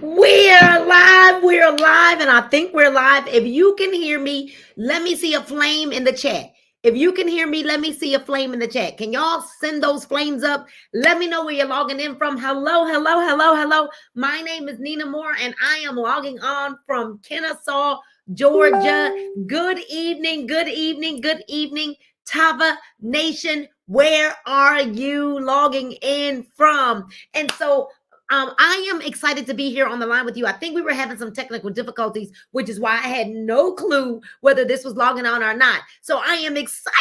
We're live, and I think we're live. If you can hear me, let me see a flame in the chat. If you can hear me, let me see a flame in the chat. Can y'all send those flames up? Let me know where you're logging in from. Hello, hello, hello, hello. My name is Nina Moore, and I am logging on from Kennesaw, Georgia. Good evening, good evening, good evening, Tava Nation. Where are you logging in from? And so I am excited to be here on the line with you. I think we were having some technical difficulties, which is why I had no clue whether this was logging on or not. So I am excited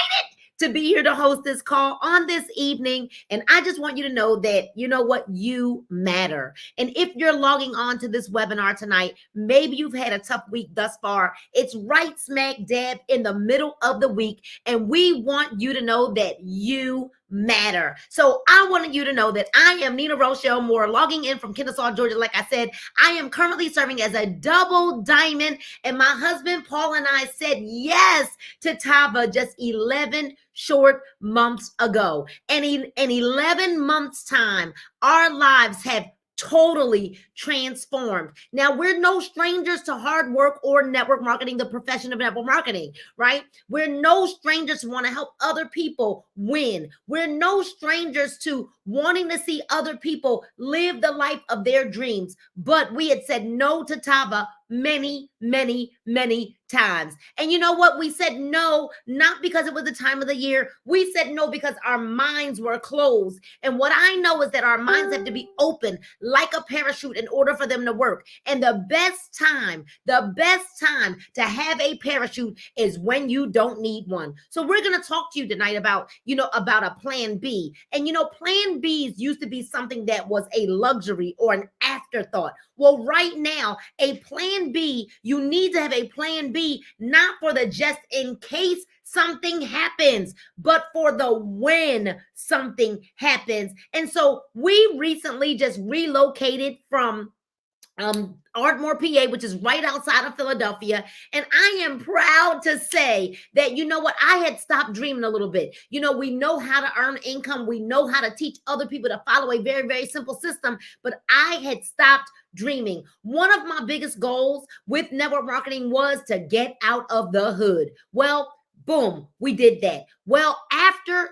to be here to host this call on this evening. And I just want you to know that, you know what, you matter. And if you're logging on to this webinar tonight, maybe you've had a tough week thus far. It's right smack dab in the middle of the week. And we want you to know that you matter. So I wanted you to know that I am Nina Rochelle Moore, logging in from Kennesaw, Georgia. Like I said, I am currently serving as a double diamond, and my husband Paul and I said yes to Tava just 11 short months ago. And in 11 months' time, our lives have totally transformed. Now, we're no strangers to hard work or network marketing, the profession of network marketing, right? We're no strangers to want to help other people win. We're no strangers to wanting to see other people live the life of their dreams. But we had said no to Tava many, many, many times. And you know what? We said no, not because it was the time of the year. We said no because our minds were closed. And what I know is that our minds have to be open like a parachute in order for them to work. And the best time to have a parachute is when you don't need one. So we're going to talk to you tonight about, about a plan B. And, plan Bs used to be something that was a luxury or an afterthought. Well, right now, a plan B, you need to have a plan B, not for the just in case something happens, but for the when something happens. And so we recently just relocated from Ardmore, PA, which is right outside of Philadelphia. And I am proud to say that, you know what, I had stopped dreaming a little bit. We know how to earn income. We know how to teach other people to follow a very, very simple system, but I had stopped dreaming. One of my biggest goals with network marketing was to get out of the hood. Well, boom, we did that. Well, after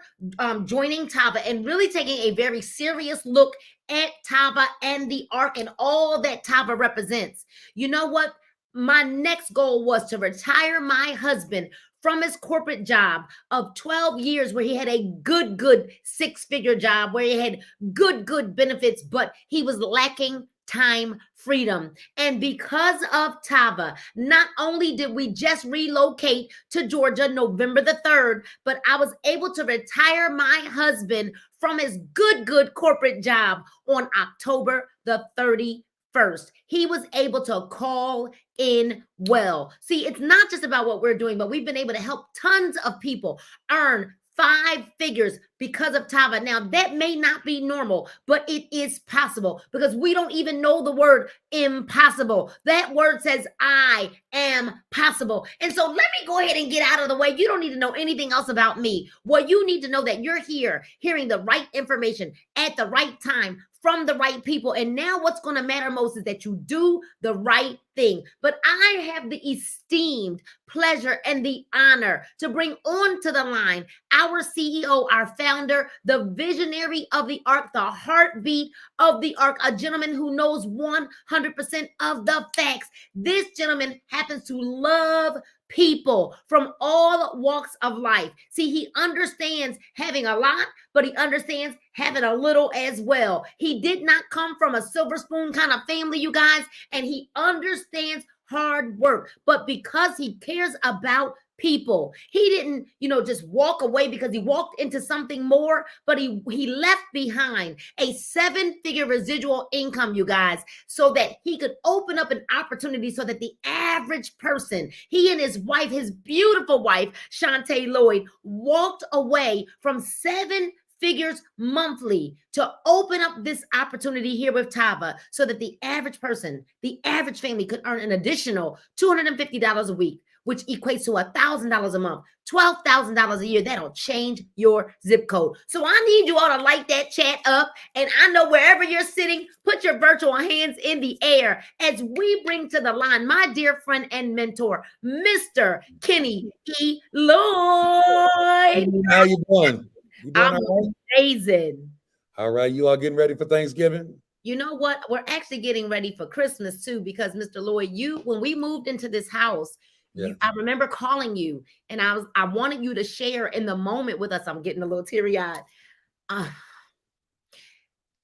joining Tava and really taking a very serious look at Tava and the arc and all that Tava represents, you know what? My next goal was to retire my husband from his corporate job of 12 years where he had a good six-figure job, where he had good benefits, but he was lacking time freedom. And because of Tava, not only did we just relocate to Georgia November the 3rd, but I was able to retire my husband from his good corporate job on October the 31st. He was able to call in well. See, it's not just about what we're doing, but we've been able to help tons of people earn 5 figures because of Tava. Now, that may not be normal, but it is possible because we don't even know the word impossible. That word says, I am possible. And so let me go ahead and get out of the way. You don't need to know anything else about me. What you need to know that you're here hearing the right information at the right time from the right people. And now what's going to matter most is that you do the right thing. But I have the esteemed pleasure and the honor to bring onto the line our CEO, our founder, the visionary of the arc, the heartbeat of the arc, a gentleman who knows 100% of the facts. This gentleman happens to love people from all walks of life. See, he understands having a lot, but he understands having a little as well. He did not come from a silver spoon kind of family, you guys, and he understands hard work. But because he cares about people, he didn't, just walk away because he walked into something more, but he left behind a 7-figure residual income, you guys, so that he could open up an opportunity so that the average person, he and his wife, his beautiful wife, Shantae Lloyd, walked away from 7 figures monthly to open up this opportunity here with Tava so that the average person, the average family could earn an additional $250 a week, which equates to $1,000 a month, $12,000 a year. That'll change your zip code. So I need you all to light that chat up. And I know wherever you're sitting, put your virtual hands in the air as we bring to the line my dear friend and mentor, Mr. Kenny E. Lloyd. How you doing? You doing I'm all right? amazing. All right, you all getting ready for Thanksgiving? You know what? We're actually getting ready for Christmas too, because Mr. Lloyd, when we moved into this house, Yeah. I remember calling you, and I wanted you to share in the moment with us. I'm getting a little teary eyed.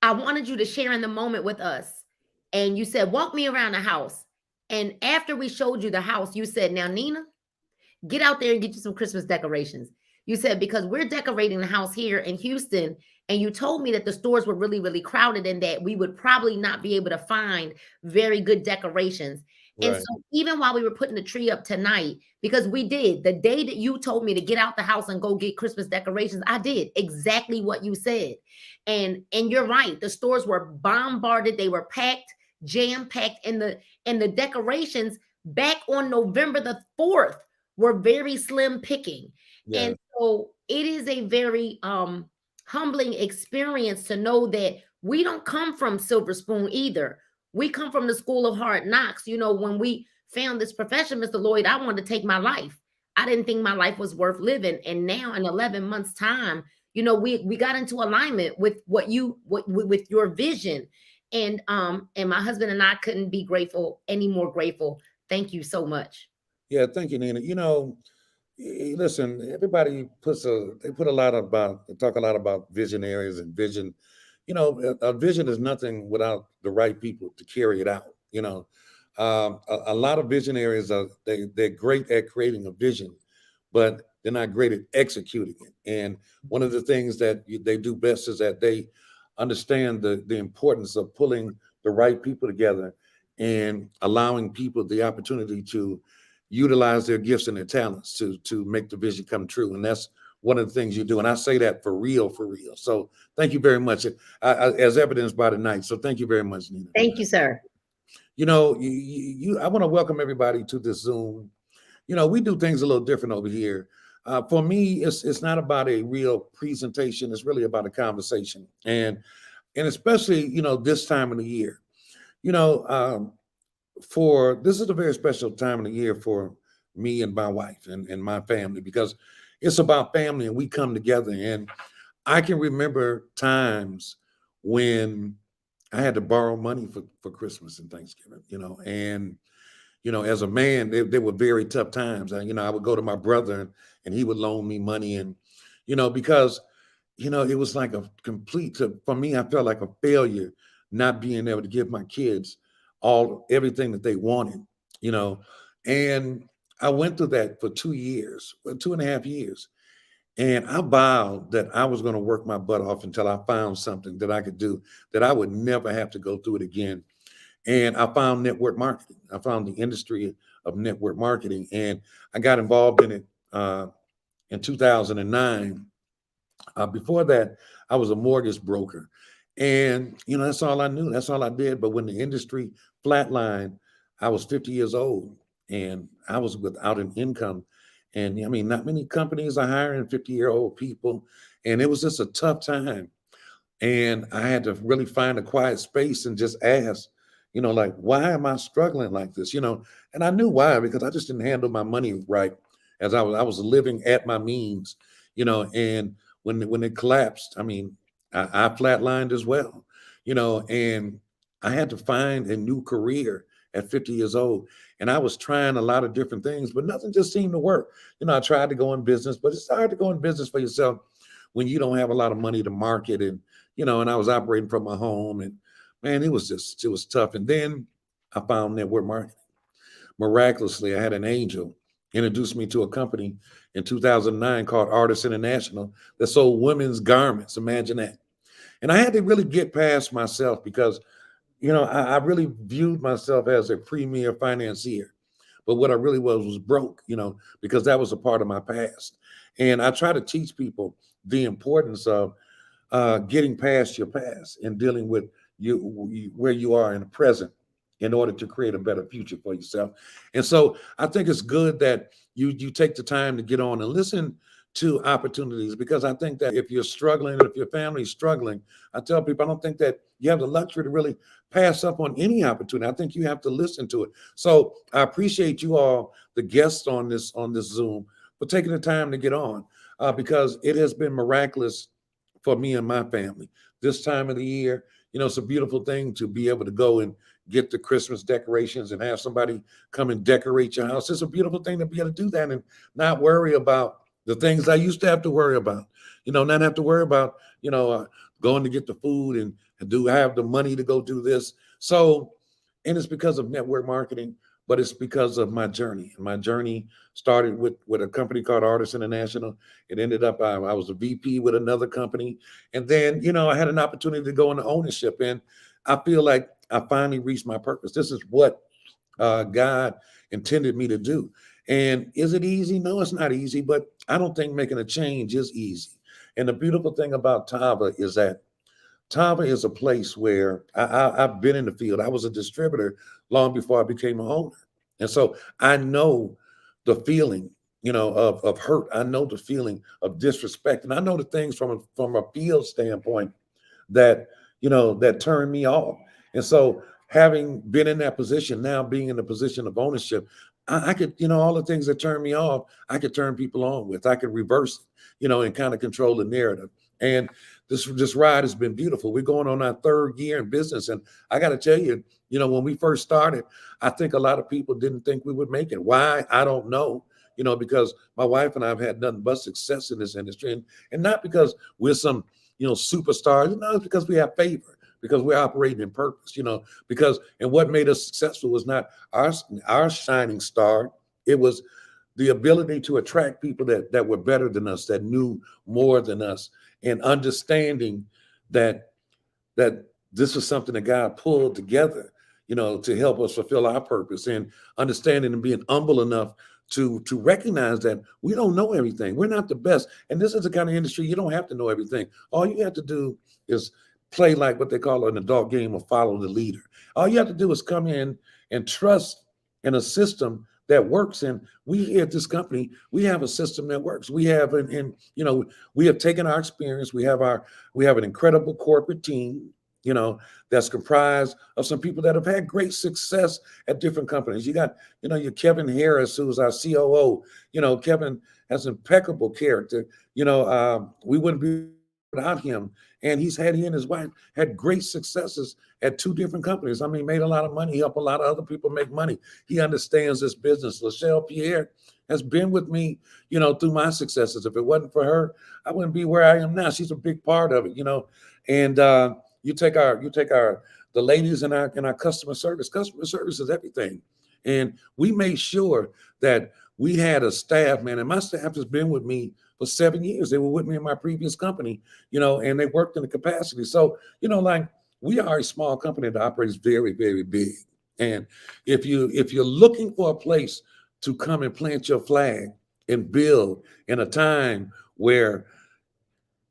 I wanted you to share in the moment with us, and you said, "Walk me around the house." And after we showed you the house, you said, "Now, Nina, get out there and get you some Christmas decorations." You said, because we're decorating the house here in Houston, and you told me that the stores were really, really crowded and that we would probably not be able to find very good decorations. And Right. so, even while we were putting the tree up tonight, because we did, the day that you told me to get out the house and go get Christmas decorations, I did exactly what you said. And you're right, the stores were bombarded, they were packed, jam packed, and the decorations back on November the 4th were very slim picking. Yeah. And so it is a very humbling experience to know that we don't come from Silver Spoon either. We come from the school of hard knocks. You know, when we found this profession, Mr. Lloyd, I wanted to take my life. I didn't think my life was worth living. And now in 11 months time, you know, we got into alignment with with your vision. And my husband and I couldn't be grateful, any more grateful. Thank you so much. Yeah. Thank you, Nina. Listen, everybody they put a lot about, they talk a lot about visionaries and vision. A vision is nothing without the right people to carry it out. A lot of visionaries they're great at creating a vision, but they're not great at executing it. And one of the things that they do best is that they understand the importance of pulling the right people together and allowing people the opportunity to utilize their gifts and their talents to make the vision come true. And that's one of the things you do. And I say that for real, for real. So thank you very much, as evidenced by tonight. So thank you very much, Nina. Thank you, sir. I want to welcome everybody to this Zoom. We do things a little different over here. For me, it's not about a real presentation. It's really about a conversation, and especially this time of the year. You know, for this is a very special time of the year for me and my wife and my family, because it's about family and we come together. And I can remember times when I had to borrow money for Christmas and Thanksgiving, and as a man, they were very tough times. I would go to my brother and he would loan me money, and because it was like a complete, for me, I felt like a failure not being able to give my kids everything that they wanted, you know. And I went through that for 2 years, 2.5 years. And I vowed that I was going to work my butt off until I found something that I could do, that I would never have to go through it again. And I found network marketing. I found the industry of network marketing, and I got involved in it in 2009. Before that, I was a mortgage broker. And, that's all I knew. That's all I did. But when the industry flatlined, I was 50 years old and I was without an income. And I mean, not many companies are hiring 50-year-old people. And it was just a tough time. And I had to really find a quiet space and just ask, like, why am I struggling like this? And I knew why, because I just didn't handle my money right, as I was living at my means, and when it collapsed, I mean, I flatlined as well, and I had to find a new career at 50 years old. And I was trying a lot of different things, but nothing just seemed to work. I tried to go in business, but it's hard to go in business for yourself when you don't have a lot of money to market. And I was operating from my home, and man, it was tough. And then I found network marketing. Miraculously, I had an angel introduced me to a company in 2009 called Artists International that sold women's garments. Imagine that. And I had to really get past myself, because, I really viewed myself as a premier financier. But what I really was broke, because that was a part of my past. And I try to teach people the importance of getting past your past and dealing with where you are in the present. in order to create a better future for yourself. And so I think it's good that you take the time to get on and listen to opportunities, because I think that if you're struggling, if your family's struggling, I tell people I don't think that you have the luxury to really pass up on any opportunity. I think you have to listen to it. So I appreciate you all, the guests on this Zoom, for taking the time to get on, because it has been miraculous for me and my family this time of the year. It's a beautiful thing to be able to go and get the Christmas decorations and have somebody come and decorate your house. It's a beautiful thing to be able to do that and not worry about the things I used to have to worry about. Not have to worry about, going to get the food and do have the money to go do this. So, and it's because of network marketing, but it's because of my journey. And my journey started with a company called Artists International. It ended up, I was a VP with another company. And then, I had an opportunity to go into ownership. And I feel like I finally reached my purpose. This is what God intended me to do. And is it easy? No, it's not easy, but I don't think making a change is easy. And the beautiful thing about Tava is that Tava is a place where I've been in the field. I was a distributor long before I became a owner. And so I know the feeling, of hurt. I know the feeling of disrespect. And I know the things from a field standpoint that, that turned me off. And so having been in that position, now being in the position of ownership, I could, all the things that turn me off, I could turn people on with. I could reverse it, and kind of control the narrative. And this ride has been beautiful. We're going on our third year in business. And I got to tell you, when we first started, I think a lot of people didn't think we would make it. Why? I don't know. Because my wife and I have had nothing but success in this industry. And not because we're some, superstars. No, it's because we have favor, because we're operating in purpose, because, and what made us successful was not our shining star. It was the ability to attract people that were better than us, that knew more than us, and understanding that this is something that God pulled together, to help us fulfill our purpose, and understanding and being humble enough to recognize that we don't know everything. We're not the best. And this is the kind of industry you don't have to know everything. All you have to do is play like what they call an adult game of follow the leader. All you have to do is come in and trust in a system that works. And we here at this company, we have a system that works. We have we have taken our experience. We have an incredible corporate team, that's comprised of some people that have had great success at different companies. You got, your Kevin Harris, who's our COO. Kevin has impeccable character. We wouldn't be without him. And he and his wife had great successes at two different companies. I mean, made a lot of money. He helped a lot of other people make money. He understands this business. Lachelle Pierre has been with me, through my successes. If it wasn't for her, I wouldn't be where I am now. She's a big part of it, And you take the ladies in our customer service. Customer service is everything. And we made sure that we had a staff, man, and my staff has been with me for 7 years. They were with me in my previous company, and they worked in the capacity. So, like, we are a small company that operates very, very big. And if you're looking for a place to come and plant your flag and build in a time where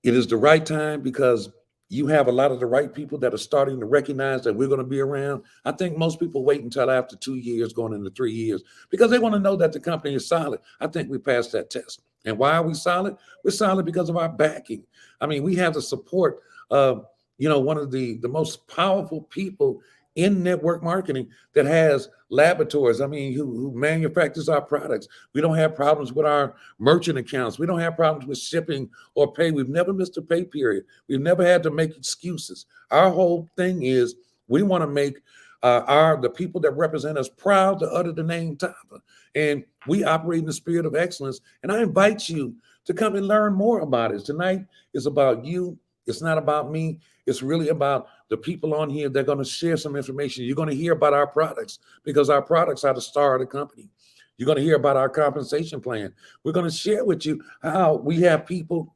it is the right time, because you have a lot of the right people that are starting to recognize that we're going to be around. I think most people wait until after 2 years, going into 3 years, because they want to know that the company is solid. I think we passed that test. And why are we solid? We're solid because of our backing. I mean, we have the support of, one of the most powerful people in network marketing that has laboratories. I mean, who manufactures our products. We don't have problems with our merchant accounts. We don't have problems with shipping or pay. We've never missed a pay period. We've never had to make excuses. Our whole thing is we want to make the people that represent us proud to utter the name Tava. And we operate in the spirit of excellence. And I invite you to come and learn more about it. Tonight is about you. It's not about me. It's really about the people on here. They're going to share some information. You're going to hear about our products, because our products are the star of the company. You're going to hear about our compensation plan. We're going to share with you how we have people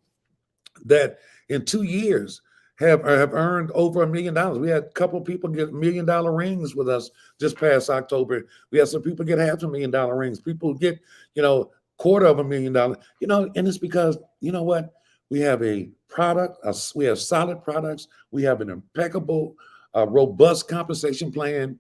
that in 2 years have earned over $1 million. We had a couple of people get $1 million rings with us this past October. We had some people get $500,000 rings. People get, $250,000, and it's because, you know what? We have a product, we have solid products. We have an impeccable, robust compensation plan.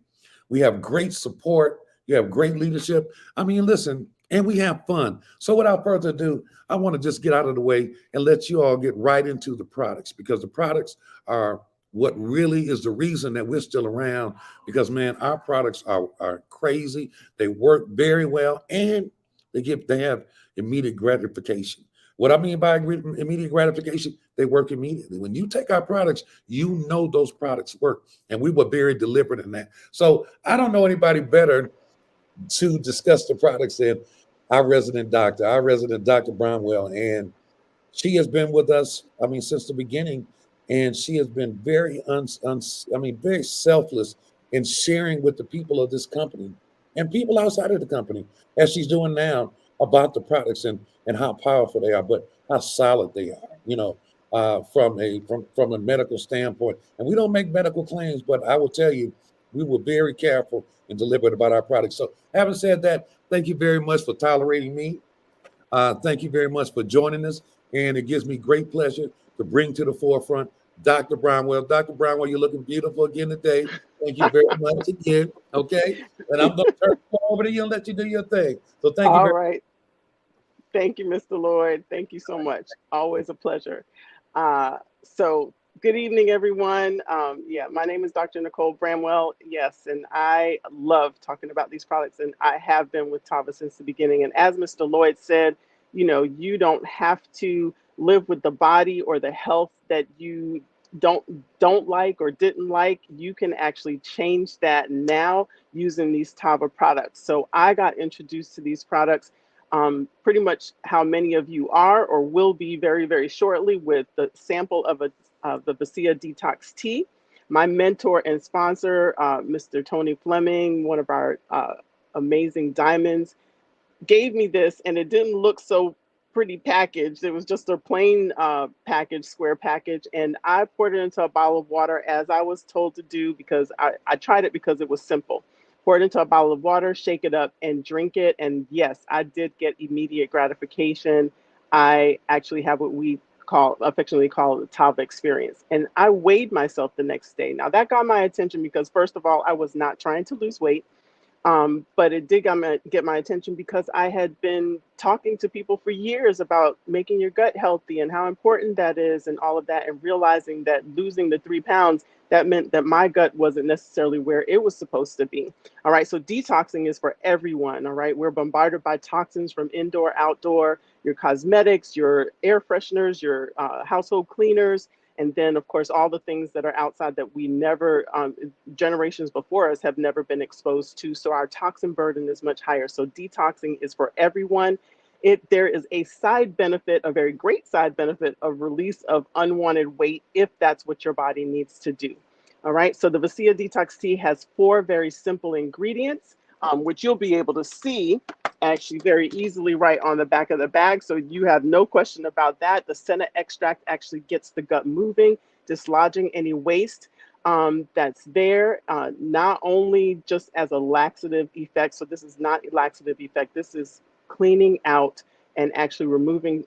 We have great support. You have great leadership. I mean, listen, and we have fun. So without further ado, I want to just get out of the way and let you all get right into the products, because the products are what really is the reason that we're still around. Because man, our products are crazy. They work very well, and they have immediate gratification. What I mean by immediate gratification, they work immediately. When you take our products, you know those products work. And we were very deliberate in that. So I don't know anybody better to discuss the products than our resident Dr. Brownwell. And she has been with us, I mean, since the beginning, and she has been very, very selfless in sharing with the people of this company and people outside of the company, as she's doing now, about the products and how powerful they are, but how solid they are. From a medical standpoint. And we don't make medical claims, but I will tell you, we were very careful and deliberate about our products. So, having said that, thank you very much for tolerating me. Thank you very much for joining us. And it gives me great pleasure to bring to the forefront Dr. Brownwell. Dr. Brownwell, you're looking beautiful again today. Thank you very much again. Okay. And I'm going to turn it over to you and let you do your thing. So thank you All very right. Thank you, Mr. Lloyd. Thank you so much. Always a pleasure. So, good evening, everyone. Yeah, my name is Dr. Nicole Bramwell. Yes, and I love talking about these products, and I have been with Tava since the beginning. And as Mr. Lloyd said, you don't have to live with the body or the health that you don't don't like or didn't like. You can actually change that now using these Tava products. So I got introduced to these products pretty much how many of you are or will be very, very shortly, with the sample of the Basia Detox Tea. My mentor and sponsor, Mr. Tony Fleming, one of our amazing diamonds, gave me this, and it didn't look so pretty packaged. It was just a plain package, square package. And I poured it into a bottle of water as I was told to do, because I tried it because it was simple. Pour it into a bottle of water, shake it up, and drink it. And yes, I did get immediate gratification. I actually have what we affectionately call the Tava experience. And I weighed myself the next day. Now that got my attention because, first of all, I was not trying to lose weight. But it did get my attention because I had been talking to people for years about making your gut healthy and how important that is and all of that, and realizing that losing the 3 pounds, that meant that my gut wasn't necessarily where it was supposed to be. All right, so detoxing is for everyone. All right, we're bombarded by toxins from indoor, outdoor, your cosmetics, your air fresheners, your household cleaners, and then of course all the things that are outside that we never generations before us have never been exposed to. So our toxin burden is much higher. So detoxing is for everyone. There is a side benefit, a very great side benefit, of release of unwanted weight if that's what your body needs to do. All right, so the Basia Detox Tea has 4 very simple ingredients, which you'll be able to see actually very easily right on the back of the bag. So you have no question about that. The senna extract actually gets the gut moving, dislodging any waste that's there, not only just as a laxative effect. So this is not a laxative effect. This is cleaning out and actually removing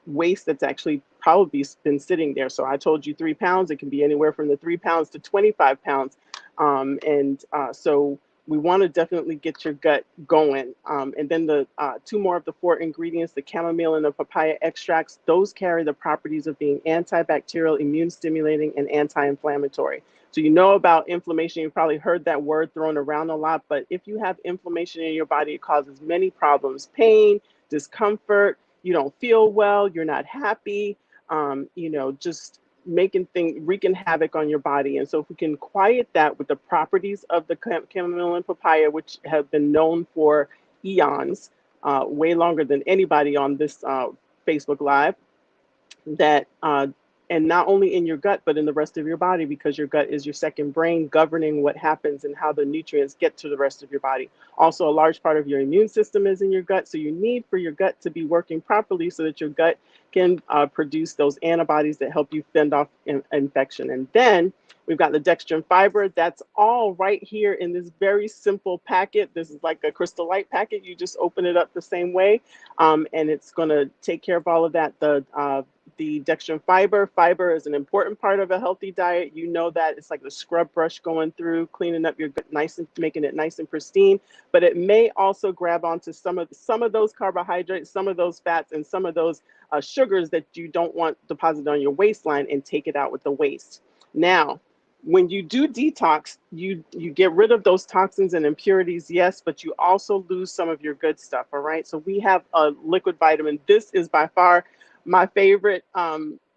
waste that's actually probably been sitting there. So I told you 3 pounds. It can be anywhere from the 3 pounds to 25 pounds. So we want to definitely get your gut going. And then the 2 more of the 4 ingredients, the chamomile and the papaya extracts, those carry the properties of being antibacterial, immune stimulating, and anti-inflammatory. So you know about inflammation. You've probably heard that word thrown around a lot, but if you have inflammation in your body, it causes many problems: pain, discomfort, you don't feel well, you're not happy, just wreaking havoc on your body. And so if we can quiet that with the properties of the chamomile and papaya, which have been known for eons, way longer than anybody on this Facebook Live, that and not only in your gut, but in the rest of your body, because your gut is your second brain, governing what happens and how the nutrients get to the rest of your body. Also, a large part of your immune system is in your gut. So you need for your gut to be working properly so that your gut can produce those antibodies that help you fend off infection. And then we've got the dextrin fiber. That's all right here in this very simple packet. This is like a Crystal Light packet. You just open it up the same way, and it's going to take care of all of that. the dextrin fiber. Fiber is an important part of a healthy diet. You know that it's like the scrub brush going through, cleaning up your gut, nice and making it nice and pristine. But it may also grab onto some of those carbohydrates, some of those fats, and some of those sugars that you don't want deposited on your waistline, and take it out with the waste. Now, when you do detox, you get rid of those toxins and impurities, yes, but you also lose some of your good stuff. All right. So we have a liquid vitamin. This is by far my favorite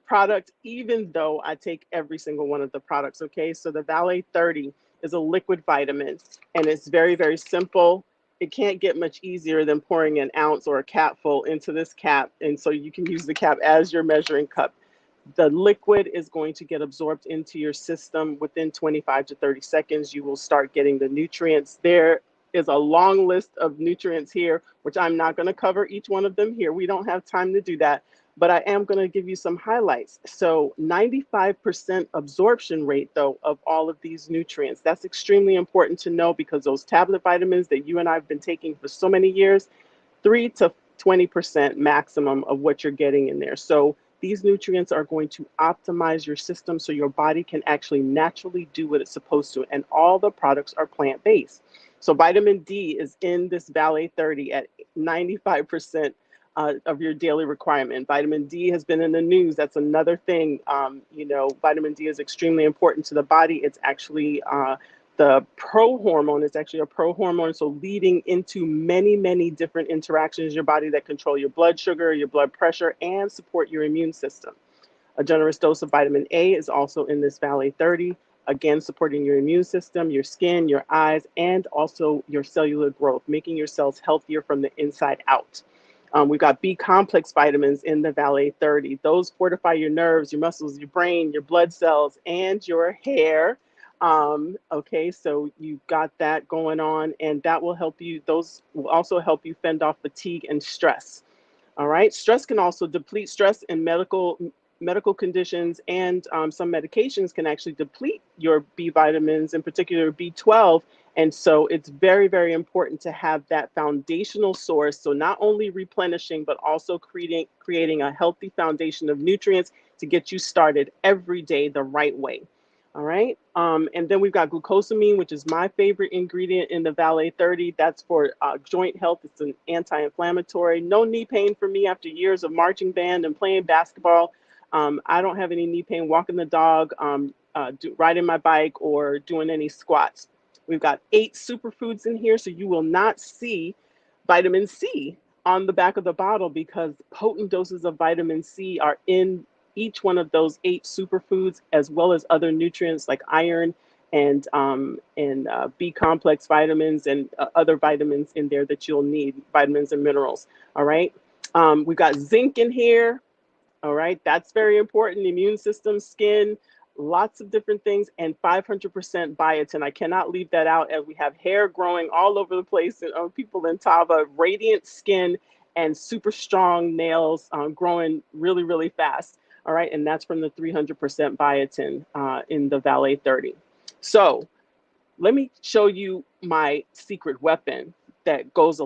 product, even though I take every single one of the products. Okay. So the Valet 30 is a liquid vitamin, and it's very, very simple. It can't get much easier than pouring an ounce or a cap full into this cap. And so you can use the cap as your measuring cup. The liquid is going to get absorbed into your system within 25 to 30 seconds. You will start getting the nutrients. There is a long list of nutrients here, which I'm not going to cover each one of them here. We don't have time to do that, but I am going to give you some highlights. So 95% absorption rate, though, of all of these nutrients. That's extremely important to know, because those tablet vitamins that you and I have been taking for so many years, 3 to 20% maximum of what you're getting in there. So these nutrients are going to optimize your system so your body can actually naturally do what it's supposed to. And all the products are plant-based. So vitamin D is in this Valet 30 at 95% of your daily requirement. Vitamin D has been in the news. That's another thing. Vitamin D is extremely important to the body. It's actually the pro-hormone. Is actually a pro-hormone, so leading into many, many different interactions in your body that control your blood sugar, your blood pressure, and support your immune system. A generous dose of vitamin A is also in this Valet 30, again, supporting your immune system, your skin, your eyes, and also your cellular growth, making your cells healthier from the inside out. We've got B complex vitamins in the Valet 30. Those fortify your nerves, your muscles, your brain, your blood cells, and your hair. Okay, so you've got that going on, and that will help you. Those will also help you fend off fatigue and stress. All right, stress can also deplete. Stress and medical conditions and some medications can actually deplete your B vitamins, in particular B12. And so it's very, very important to have that foundational source. So not only replenishing, but also creating a healthy foundation of nutrients to get you started every day the right way. All right. And then we've got glucosamine, which is my favorite ingredient in the Valet 30. That's for joint health. It's an anti-inflammatory. No knee pain for me after years of marching band and playing basketball. I don't have any knee pain walking the dog, riding my bike, or doing any squats. We've got 8 superfoods in here, so you will not see vitamin C on the back of the bottle, because potent doses of vitamin C are in each one of those 8 superfoods, as well as other nutrients like iron and B complex vitamins and other vitamins in there that you'll need, vitamins and minerals. All right. We've got zinc in here. All right. That's very important. Immune system, skin, lots of different things, and 500% biotin. I cannot leave that out, as we have hair growing all over the place and people in Tava, radiant skin, and super strong nails growing really, really fast. All right, and that's from the 300% biotin in the Valet 30. So let me show you my secret weapon that goes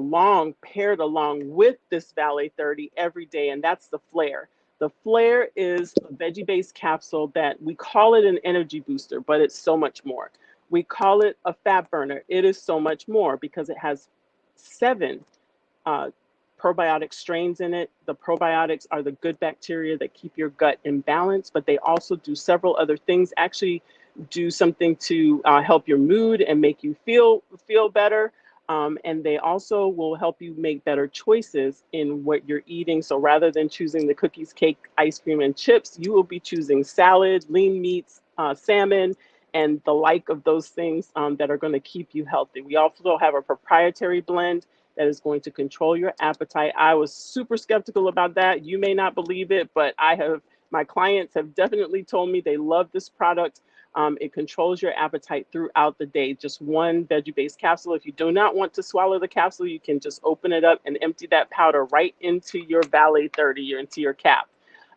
paired along with this Valet 30 every day, and that's the Flare. The Flare is a veggie-based capsule that we call it an energy booster, but it's so much more. We call it a fat burner. It is so much more, because it has 7 probiotic strains in it. The probiotics are the good bacteria that keep your gut in balance, but they also do several other things. Actually do something to help your mood and make you feel better. And they also will help you make better choices in what you're eating. So rather than choosing the cookies, cake, ice cream, and chips, you will be choosing salad, lean meats, salmon, and the like of those things that are going to keep you healthy. We also have a proprietary blend that is going to control your appetite. I was super skeptical about that. You may not believe it, but my clients have definitely told me they love this product. It controls your appetite throughout the day. Just one veggie-based capsule. If you do not want to swallow the capsule, you can just open it up and empty that powder right into your Valet 30 or into your cap.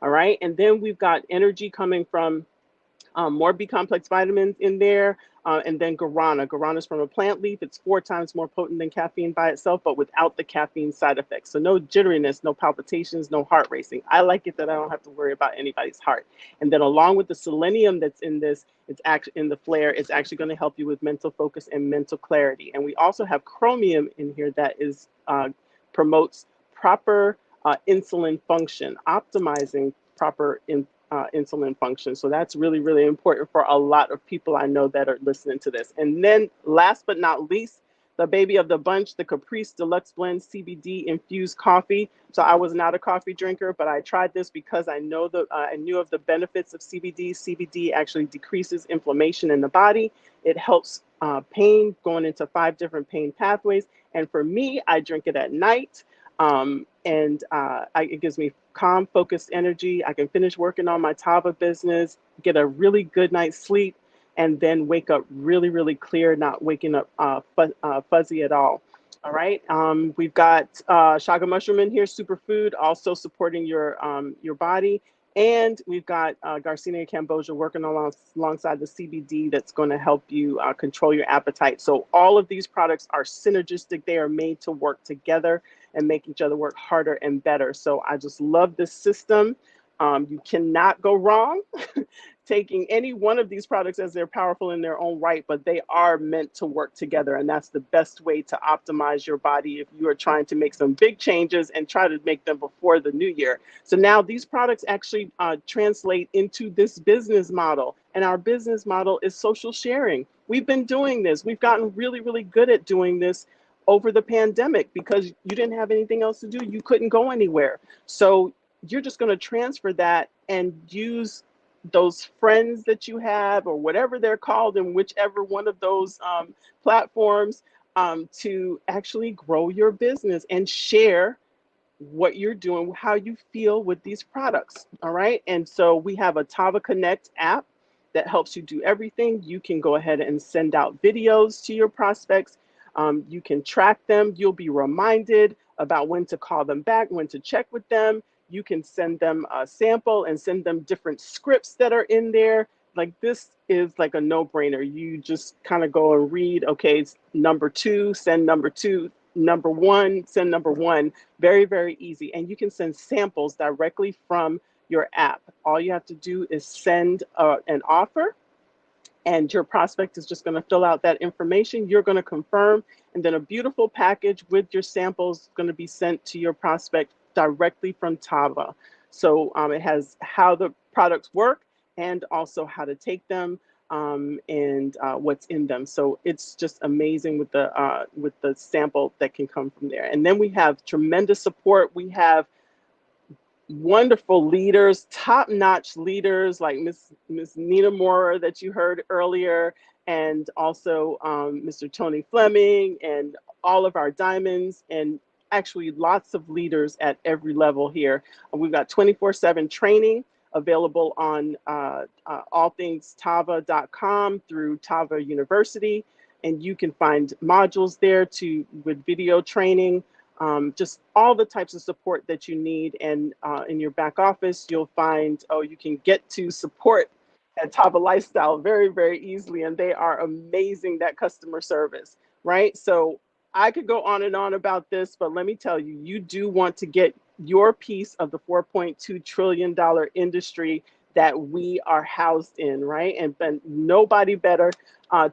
All right. And then we've got energy coming from more B complex vitamins in there. And then guarana. Guarana is from a plant leaf. It's 4 times more potent than caffeine by itself, but without the caffeine side effects. So no jitteriness, no palpitations, no heart racing. I like it that I don't have to worry about anybody's heart. And then along with the selenium that's in this, it's actually in the flare, it's actually going to help you with mental focus and mental clarity. And we also have chromium in here that is promotes proper insulin function, optimizing proper insulin function. So that's really, really important for a lot of people I know that are listening to this. And then last but not least, the baby of the bunch, the Caprice Deluxe Blend CBD infused coffee. So I was not a coffee drinker, but I tried this because I knew of the benefits of CBD. CBD actually decreases inflammation in the body. It helps pain, going into 5 different pain pathways. And for me, I drink it at night. It gives me calm, focused energy. I can finish working on my Tava business, get a really good night's sleep, and then wake up really, really clear, not waking up fuzzy at all. All right. We've got chaga mushroom in here, superfood, also supporting your body. And we've got Garcinia cambogia working alongside the CBD that's going to help you control your appetite. So all of these products are synergistic. They are made to work together and make each other work harder and better. So I just love this system. You cannot go wrong taking any one of these products as they're powerful in their own right, but they are meant to work together. And that's the best way to optimize your body if you are trying to make some big changes and try to make them before the new year. So now these products actually translate into this business model. And our business model is social sharing. We've been doing this. We've gotten really, really good at doing this over the pandemic because you didn't have anything else to do. You couldn't go anywhere. So you're just going to transfer that and use those friends that you have or whatever they're called in whichever one of those platforms to actually grow your business and share what you're doing, how you feel with these products. All right. And so we have a Tava Connect app that helps you do everything. You can go ahead and send out videos to your prospects. You can track them. You'll be reminded about when to call them back, when to check with them. You can send them a sample and send them different scripts that are in there. Like this is like a no-brainer. You just kind of go and read, okay, it's number 2, send number 2, number 1, send number 1. Very, very easy. And you can send samples directly from your app. All you have to do is send an offer, and your prospect is just going to fill out that information. You're going to confirm, and then a beautiful package with your samples is going to be sent to your prospect directly from Tava. So it has how the products work and also how to take them and what's in them. So it's just amazing with the sample that can come from there. And then we have tremendous support. We have wonderful leaders, top-notch leaders like Miss Nina Mora that you heard earlier, and also Mr. Tony Fleming, and all of our diamonds, and actually lots of leaders at every level here. We've got 24/7 training available on allthingstava.com through Tava University, and you can find modules there with video training. Just all the types of support that you need. And in your back office, you'll find, you can get to support at Tava Lifestyle very, very easily. And they are amazing, that customer service, right? So I could go on and on about this, but let me tell you, you do want to get your piece of the $4.2 trillion industry that we are housed in, right? And nobody better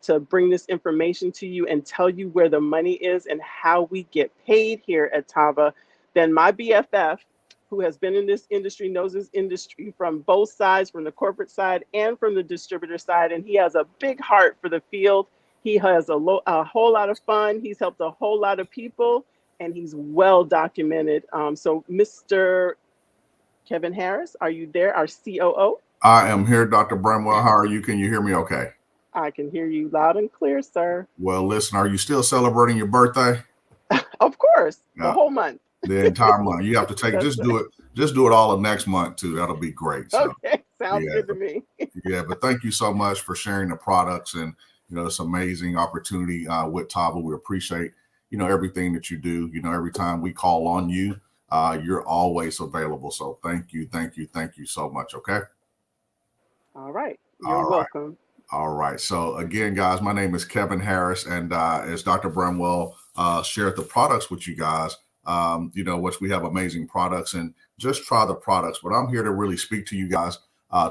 to bring this information to you and tell you where the money is and how we get paid here at Tava than my BFF, who has been in this industry, knows this industry from both sides, from the corporate side and from the distributor side. And he has a big heart for the field. He has a whole lot of fun. He's helped a whole lot of people, and he's well documented. So Mr. Kevin Harris, are you there? Our COO? I am here, Dr. Bramwell. How are you? Can you hear me okay? I can hear you loud and clear, sir. Well, listen, are you still celebrating your birthday? Of course, the whole month. The entire month. You have to take, just do it all of next month too. That'll be great. So, okay, sounds good to me. Yeah, but thank you so much for sharing the products and, this amazing opportunity with Tava. We appreciate, everything that you do. Every time we call on you, you're always available. So thank you so much. Okay. All right. You're All right. welcome. All right. So again, guys, my name is Kevin Harris, and as Dr. Bramwell shared the products with you guys, which we have amazing products, and just try the products. But I'm here to really speak to you guys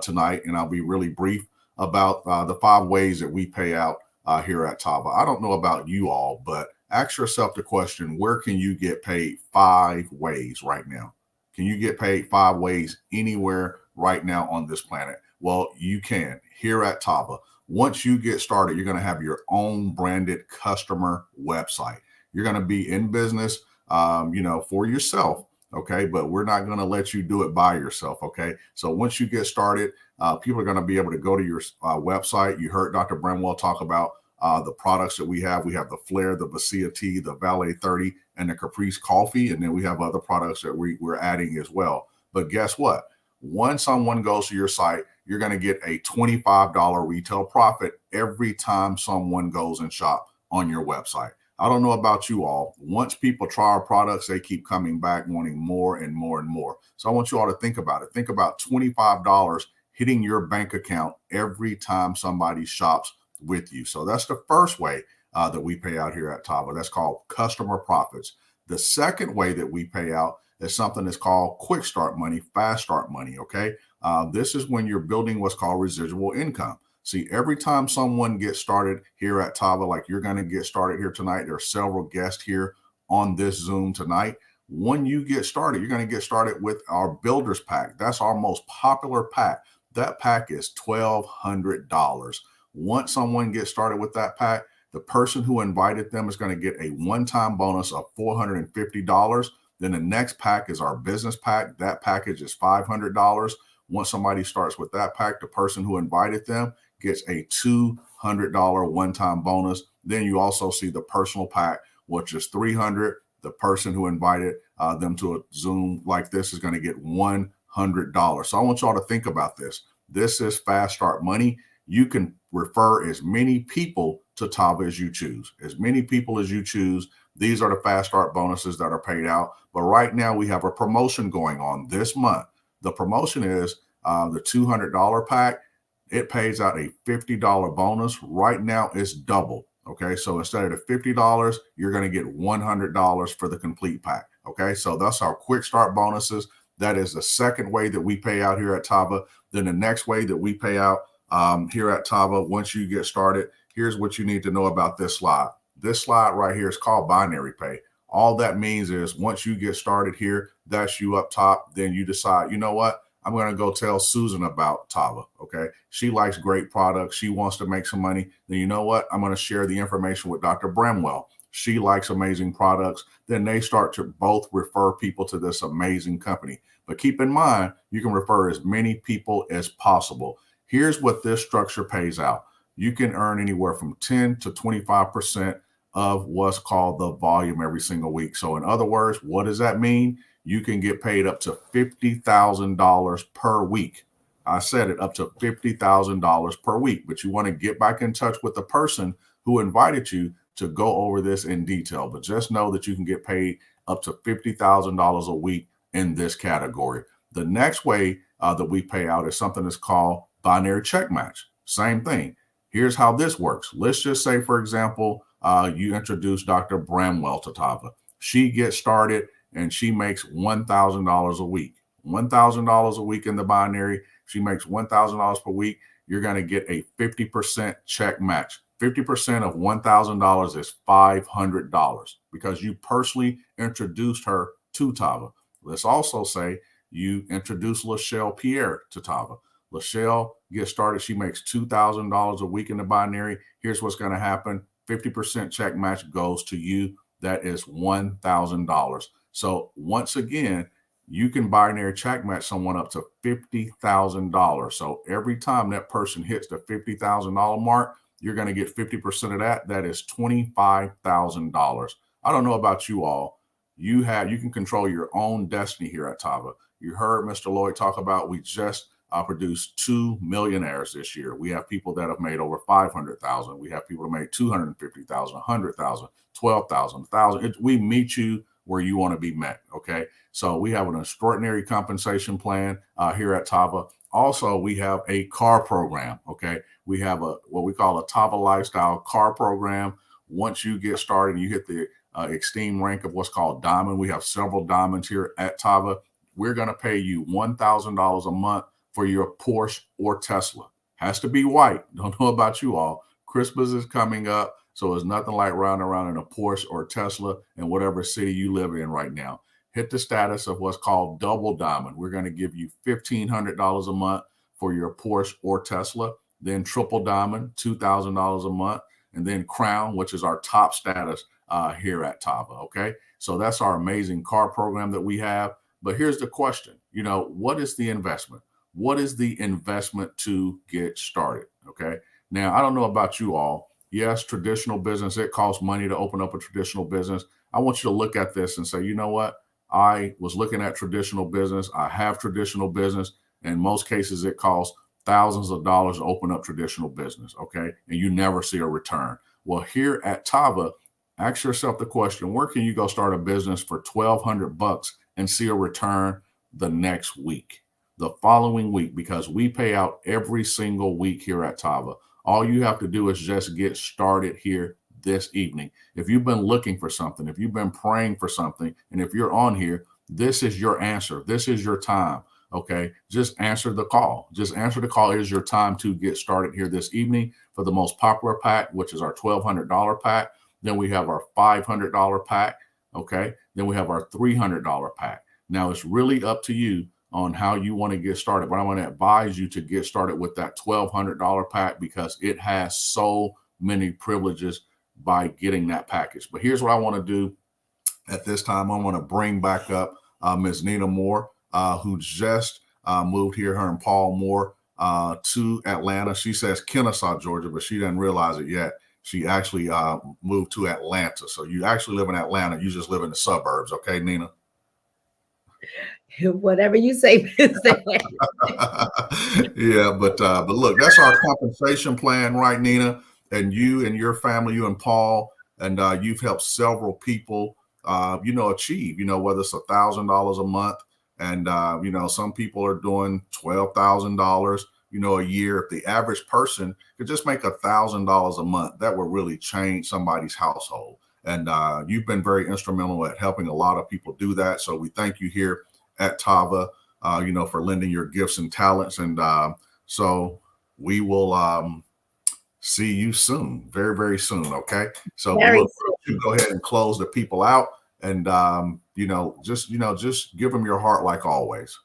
tonight, and I'll be really brief about the 5 ways that we pay out here at Tava. I don't know about you all, but ask yourself the question: where can you get paid 5 ways right now? Can you get paid 5 ways anywhere right now on this planet? Well, you can here at Tava. Once you get started, you're going to have your own branded customer website. You're going to be in business, for yourself. Okay. But we're not going to let you do it by yourself. Okay. So once you get started, people are going to be able to go to your website. You heard Dr. Bramwell talk about the products that we have. We have the Flair, the Bacia Tea, the Valet 30, and the Caprice Coffee. And then we have other products that we're adding as well. But guess what? Once someone goes to your site, you're going to get a $25 retail profit every time someone goes and shop on your website. I don't know about you all. Once people try our products, they keep coming back wanting more and more and more. So I want you all to think about it. Think about $25 hitting your bank account every time somebody shops with you. So that's the first way that we pay out here at Tava. That's called customer profits. The second way that we pay out is something that's called quick start money, fast start money. Okay. This is when you're building what's called residual income. See, every time someone gets started here at Tava, like you're going to get started here tonight, there are several guests here on this Zoom tonight. When you get started, you're going to get started with our Builders Pack. That's our most popular pack. That pack is $1,200. Once someone gets started with that pack, the person who invited them is going to get a one-time bonus of $450. Then the next pack is our business pack. That package is $500. Once somebody starts with that pack, the person who invited them gets a $200 one-time bonus. Then you also see the personal pack, which is $300. The person who invited them to a Zoom like this is going to get $100. So I want y'all to think about this. This is fast start money. You can refer as many people to Tava as you choose. As many people as you choose. These are the fast start bonuses that are paid out. But right now we have a promotion going on this month. The promotion is the $200 pack. It pays out a $50 bonus. Right now it's double. Okay. So instead of the $50, you're going to get $100 for the complete pack. Okay. So that's our quick start bonuses. That is the second way that we pay out here at Tava. Then the next way that we pay out here at Tava, once you get started, here's what you need to know about this slide. This slide right here is called binary pay. All that means is once you get started here, that's you up top. Then you decide, you know what? I'm going to go tell Susan about Tava. Okay. She likes great products. She wants to make some money. Then you know what? I'm going to share the information with Dr. Bramwell. She likes amazing products. Then they start to both refer people to this amazing company. But keep in mind, you can refer as many people as possible. Here's what this structure pays out. You can earn anywhere from 10 to 25% of what's called the volume every single week. So in other words, what does that mean? You can get paid up to $50,000 per week. I said it, up to $50,000 per week, but you want to get back in touch with the person who invited you to go over this in detail. But just know that you can get paid up to $50,000 a week in this category. The next way that we pay out is something that's called binary check match. Same thing. Here's how this works. Let's just say, for example, you introduce Dr. Bramwell to Tava. She gets started and she makes $1,000 a week. $1,000 a week in the binary. She makes $1,000 per week. You're going to get a 50% check match. 50% of $1,000 is $500 because you personally introduced her to Tava. Let's also say you introduce Lachelle Pierre to Tava. Lachelle gets started. She makes $2,000 a week in the binary. Here's what's going to happen. 50% check match goes to you. That is $1,000. So once again, you can binary check match someone up to $50,000. So every time that person hits the $50,000 mark, you're going to get 50% of that. That is $25,000. I don't know about you all. You can control your own destiny here at Tava. You heard Mr. Lloyd talk about we just produced 2 millionaires this year. We have people that have made over 500,000. We have people that made 250,000, 100,000, 12,000, 1,000. We meet you where you want to be met. Okay. So we have an extraordinary compensation plan here at Tava. Also, we have a car program. Okay. We have what we call a Tava Lifestyle car program. Once you get started and you hit the extreme rank of what's called diamond, we have several diamonds here at Tava. We're going to pay you $1,000 a month for your Porsche or Tesla. Has to be white. Don't know about you all. Christmas is coming up, so it's nothing like riding around in a Porsche or Tesla in whatever city you live in right now. Hit the status of what's called double diamond. We're going to give you $1,500 a month for your Porsche or Tesla. Then triple diamond, $2,000 a month. And then crown, which is our top status here at Tava. Okay, so that's our amazing car program that we have. But here's the question, what is the investment? What is the investment to get started? Okay, now I don't know about you all. Yes, traditional business, it costs money to open up a traditional business. I want you to look at this and say, you know what? I was looking at traditional business. I have traditional business. In most cases, it costs thousands of dollars to open up traditional business. Okay, and you never see a return. Well, here at Tava, ask yourself the question, where can you go start a business for $1,200 and see a return the next week, the following week? Because we pay out every single week here at Tava. All you have to do is just get started here this evening. If you've been looking for something, if you've been praying for something, and if you're on here, this is your answer. This is your time. Okay, just answer the call. Just answer the call. It is your time to get started here this evening for the most popular pack, which is our $1,200 pack. Then we have our $500 pack. Okay, then we have our $300 pack. Now it's really up to you on how you want to get started, but I want to advise you to get started with that $1,200 pack because it has so many privileges by getting that package. But here's what I want to do at this time. I want to bring back up Ms. Nina Moore, who just moved here, her and Paul Moore, to Atlanta. She says Kennesaw, Georgia, but she doesn't realize it yet. She actually moved to Atlanta. So you actually live in Atlanta. You just live in the suburbs. Okay, Nina? Whatever you say. Yeah, but look, that's our compensation plan, right, Nina? And you and your family, you and Paul, and you've helped several people, achieve, whether it's $1,000 a month, and some people are doing $12,000, a year. If the average person could just make $1,000 a month, that would really change somebody's household. And you've been very instrumental at helping a lot of people do that. So we thank you here at Tava, for lending your gifts and talents. And so we will see you soon, very, very soon. Okay. So we'll go ahead and close the people out and, just give them your heart like always.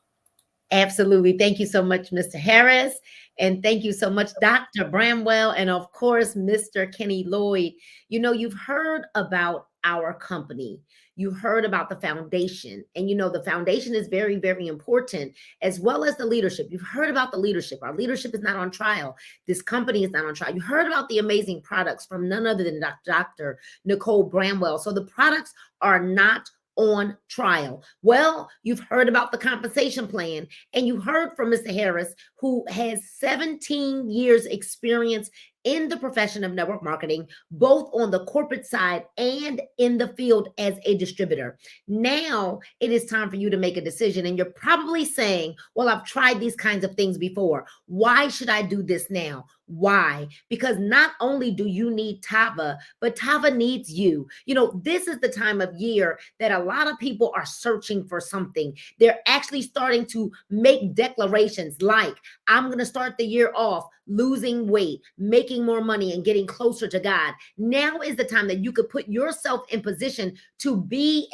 Absolutely. Thank you so much, Mr. Harris. And thank you so much, Dr. Bramwell. And of course, Mr. Kenny Lloyd. You've heard about our company. You heard about the foundation. And the foundation is very, very important, as well as the leadership. You've heard about the leadership. Our leadership is not on trial. This company is not on trial. You heard about the amazing products from none other than Dr. Nicole Bramwell. So the products are not on trial. Well, you've heard about the compensation plan, and you heard from Mr. Harris, who has 17 years experience in the profession of network marketing, both on the corporate side and in the field as a distributor. Now it is time for you to make a decision. And you're probably saying, well, I've tried these kinds of things before. Why should I do this now? Why? Because not only do you need Tava, but Tava needs you. This is the time of year that a lot of people are searching for something. They're actually starting to make declarations like, I'm going to start the year off losing weight, making more money, and getting closer to God. Now is the time that you could put yourself in position to be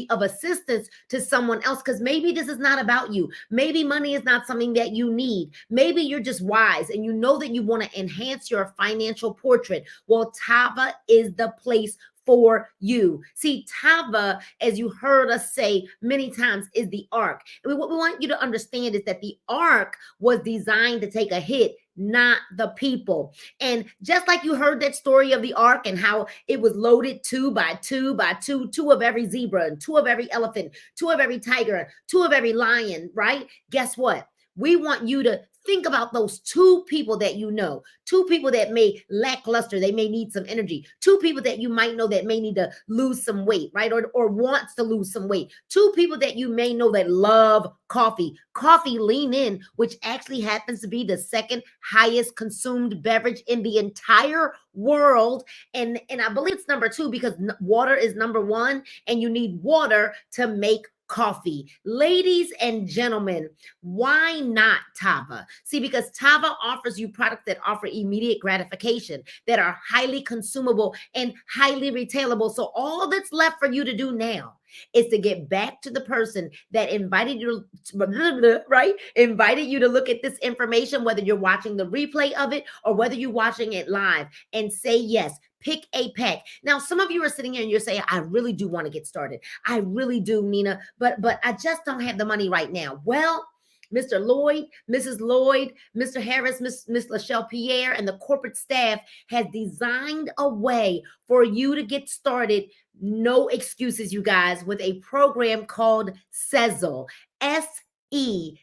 of assistance to someone else, because maybe this is not about you. Maybe money is not something that you need. Maybe you're just wise and you know that you want to enhance your financial portrait. Well, Tava is the place for you. See, Tava, as you heard us say many times, is the ark. And what we want you to understand is that the ark was designed to take a hit, not the people. And just like you heard that story of the ark and how it was loaded 2 by 2 by 2, 2 of every zebra and 2 of every elephant, 2 of every tiger, 2 of every lion, right? Guess what? We want you to think about those 2 people that you know, 2 people that may lackluster, they may need some energy, 2 people that you might know that may need to lose some weight, right? Or wants to lose some weight, 2 people that you may know that love coffee. Coffee, lean in, which actually happens to be the 2nd highest consumed beverage in the entire world. And I believe it's number 2 because water is number 1, and you need water to make coffee. Ladies and gentlemen, why not Tava? See, because Tava offers you products that offer immediate gratification, that are highly consumable and highly retailable. So all that's left for you to do now is to get back to the person that invited you to, right? Invited you to look at this information, whether you're watching the replay of it or whether you're watching it live, and say yes. Pick a pack. Now, some of you are sitting here and you're saying, I really do want to get started. I really do, Nina, but I just don't have the money right now. Well, Mr. Lloyd, Mrs. Lloyd, Mr. Harris, Miss Lachelle Pierre, and the corporate staff has designed a way for you to get started. No excuses, you guys, with a program called Sezzle. Sezzle,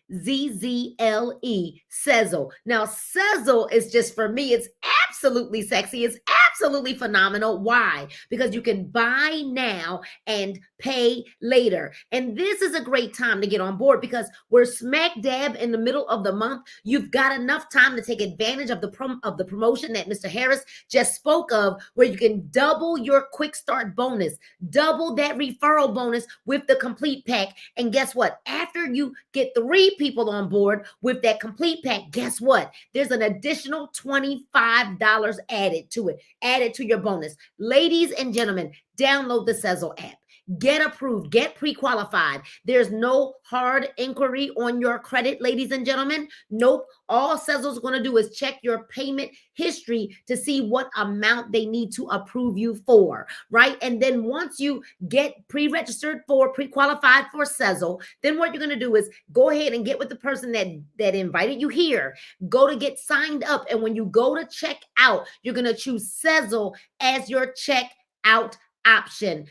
Sezzle. Now, Sezzle is just, for me, it's absolutely sexy. It's absolutely phenomenal. Why? Because you can buy now and pay later. And this is a great time to get on board because we're smack dab in the middle of the month. You've got enough time to take advantage of the promotion that Mr. Harris just spoke of, where you can double your quick start bonus, double that referral bonus with the complete pack. And guess what? After you get 3 people on board with that complete pack, guess what? There's an additional $25 added to it, added to your bonus. Ladies and gentlemen, download the Sezzle app. Get approved, get pre-qualified. There's no hard inquiry on your credit, ladies and gentlemen. Nope. All Sezzle's going to do is check your payment history to see what amount they need to approve you for, right? And then once you get pre-registered for, pre-qualified for Sezzle, then what you're going to do is go ahead and get with the person that invited you here. Go to get signed up. And when you go to check out, you're going to choose Sezzle as your check out option.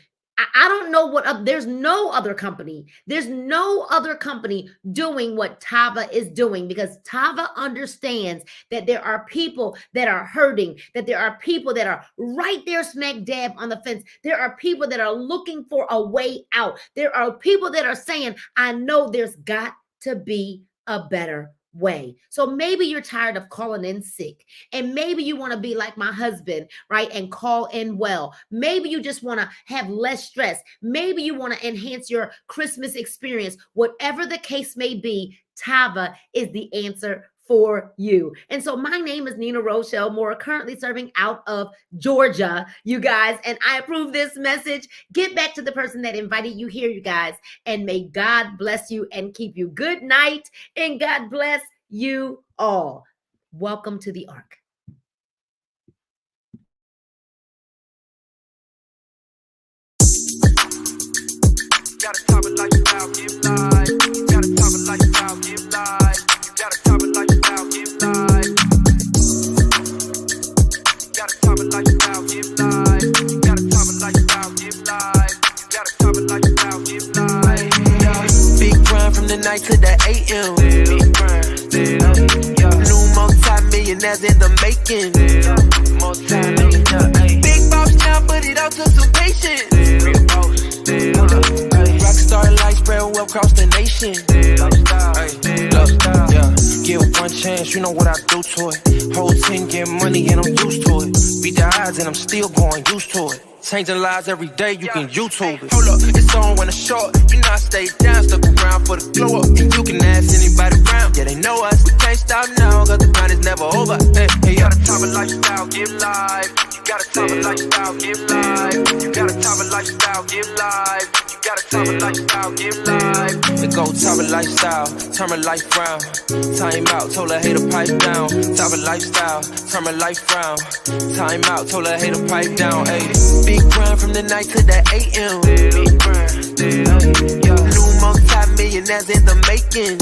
I don't know what, there's no other company doing what Tava is doing, because Tava understands that there are people that are hurting, that there are people that are right there smack dab on the fence. There are people that are looking for a way out. There are people that are saying, I know there's got to be a better way. So maybe you're tired of calling in sick, and maybe you want to be like my husband, right? And call in well. Maybe you just want to have less stress. Maybe you want to enhance your Christmas experience. Whatever the case may be, Tava is the answer for you. And so my name is Nina Rochelle Moore, currently serving out of Georgia, you guys, and I approve this message. Get back to the person that invited you here, you guys, and may God bless you and keep you. Good night, and God bless you all. Welcome to the Ark. Gotta top it like you out, give life. Gotta top it like you out, give life. Gotta top it like you out, give life. Gotta top it like you out, give life. Gotta top it like you out, give life. Gotta top it like you out, give life. Big grind from the night to the AM. Big grind, new multi-millionaires in the making. Multi-millionaire, big boss now, but it all took some patience. Rockstar life spread well across the nation. Give one chance, you know what I do to it. Whole team get money and I'm used to it. Beat the odds and I'm still going used to it. Changing lives every day, you can YouTube it. Hold up, it's on when it's short. You know I stay down, stuck around for the glow up. And you can ask anybody around, yeah they know us. Can't stop now, cause the grind is never over. Hey, you gotta top it like you out, give life. You gotta top it like you out, give life. You gotta top it like you out, give life. You gotta top it like you out, give life. The go top it lifestyle, turn my life round. Time out, told her hey to pipe down. Top it lifestyle, turn my life round. Time out, told her hey to pipe down. Hey, big grind from the night to the AM. Big grind, new multi-millionaires in the making.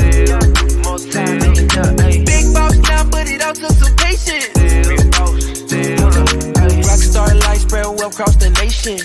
Multi-millionaire, big boss now, but it all took some patience. Rockstar life spread well across the nation.